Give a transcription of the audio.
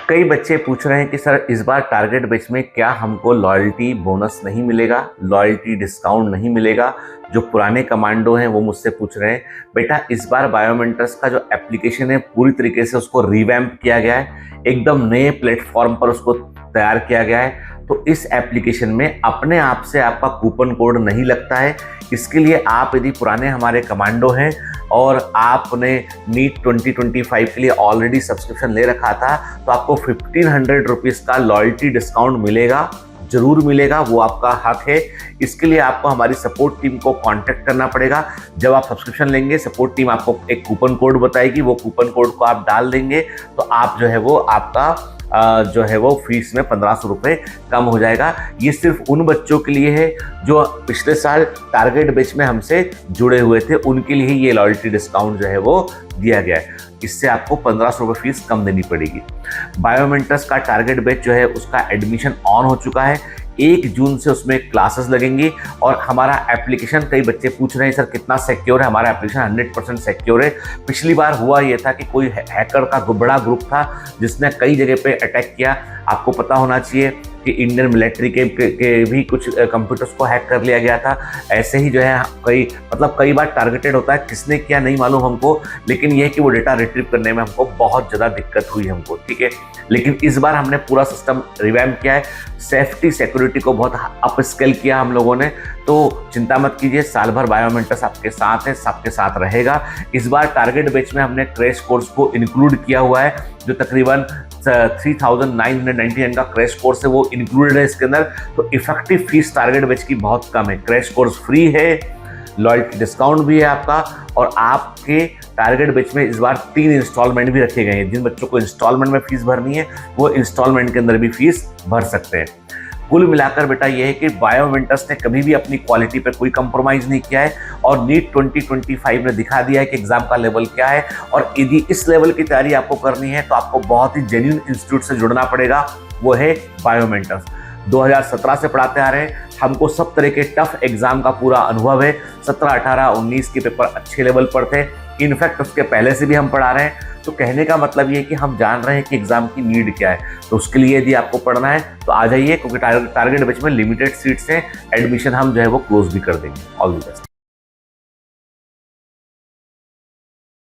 कई बच्चे पूछ रहे हैं कि सर इस बार टारगेट बैच में क्या हमको लॉयल्टी बोनस नहीं मिलेगा, लॉयल्टी डिस्काउंट नहीं मिलेगा। जो पुराने कमांडो हैं वो मुझसे पूछ रहे हैं। बेटा इस बार बायोमेंटर्स का जो एप्लीकेशन है पूरी तरीके से उसको रिवैम्प किया गया है, एकदम नए प्लेटफॉर्म पर उसको तैयार किया गया है। तो इस एप्लीकेशन में अपने आप से आपका कूपन कोड नहीं लगता है। इसके लिए आप यदि पुराने हमारे कमांडो हैं और आपने नीट 2025 के लिए ऑलरेडी सब्सक्रिप्शन ले रखा था तो आपको 1500 रुपीज़ का लॉयल्टी डिस्काउंट मिलेगा, जरूर मिलेगा, वो आपका हक है। इसके लिए आपको हमारी सपोर्ट टीम को कांटेक्ट करना पड़ेगा। जब आप सब्सक्रिप्शन लेंगे सपोर्ट टीम आपको एक कूपन कोड बताएगी, वो कूपन कोड को आप डाल देंगे तो आप जो है वो आपका जो है वो फीस में 1500 रुपये कम हो जाएगा। ये सिर्फ उन बच्चों के लिए है जो पिछले साल टारगेट बैच में हमसे जुड़े हुए थे, उनके लिए ये लॉयल्टी डिस्काउंट जो है वो दिया गया है। इससे आपको 1500 रुपये फीस कम देनी पड़ेगी। बायोमेंटर्स का टारगेट बैच जो है उसका एडमिशन ऑन हो चुका है। 1 जून से उसमें क्लासेस लगेंगी और हमारा एप्लीकेशन, कई बच्चे पूछ रहे हैं सर कितना सिक्योर है। हमारा एप्लीकेशन 100% सिक्योर है। पिछली बार हुआ ये था कि कोई हैकर का बड़ा ग्रुप था जिसने कई जगह पे अटैक किया। आपको पता होना चाहिए कि इंडियन मिलिट्री के भी कुछ कंप्यूटर्स को हैक कर लिया गया था। ऐसे ही जो है कई बार टारगेटेड होता है, किसने किया नहीं मालूम हमको, लेकिन यह है कि वो डेटा रिट्रीव करने में हमको बहुत ज़्यादा दिक्कत हुई हमको, ठीक है। लेकिन इस बार हमने पूरा सिस्टम रिवैम्प किया है, सेफ्टी सिक्योरिटी को बहुत अप स्केल किया हम लोगों ने। तो चिंता मत कीजिए, साल भर बायोमेंटर्स आपके साथ है, सबके साथ रहेगा। इस बार टारगेट बैच में हमने क्रैश कोर्स को इंक्लूड किया हुआ है, जो तकरीबन 3999 का क्रैश कोर्स है वो इंक्लूडेड है इसके अंदर। तो इफेक्टिव फीस टारगेट बैच की बहुत कम है। क्रैश कोर्स फ्री है, लॉयल्टी डिस्काउंट भी है आपका, और आपके टारगेट बैच में इस बार 3 इंस्टॉलमेंट भी रखे गए हैं। जिन बच्चों को इंस्टॉलमेंट में फीस भरनी है वो इंस्टॉलमेंट के अंदर भी फीस भर सकते हैं। कुल मिलाकर बेटा ये है कि बायोमेंटर्स ने कभी भी अपनी क्वालिटी पे कोई कंप्रोमाइज़ नहीं किया है और नीट 2025 ने दिखा दिया है कि एग्जाम का लेवल क्या है। और यदि इस लेवल की तैयारी आपको करनी है तो आपको बहुत ही जेन्युइन इंस्टीट्यूट से जुड़ना पड़ेगा, वो है बायोमेंटर्स। 2017 से पढ़ाते आ रहे हैं, हमको सब तरह के टफ एग्जाम का पूरा अनुभव है। 17, 18, 19 के पेपर अच्छे लेवल पर थे, इनफैक्ट उसके पहले से भी हम पढ़ा रहे हैं। तो कहने का मतलब ये है कि हम जान रहे हैं कि एग्जाम की नीड क्या है। तो उसके लिए यदि आपको पढ़ना है तो आ जाइए, क्योंकि टारगेट बैच में लिमिटेड सीट्स हैं। एडमिशन हम जो है वो क्लोज भी कर देंगे। All the best.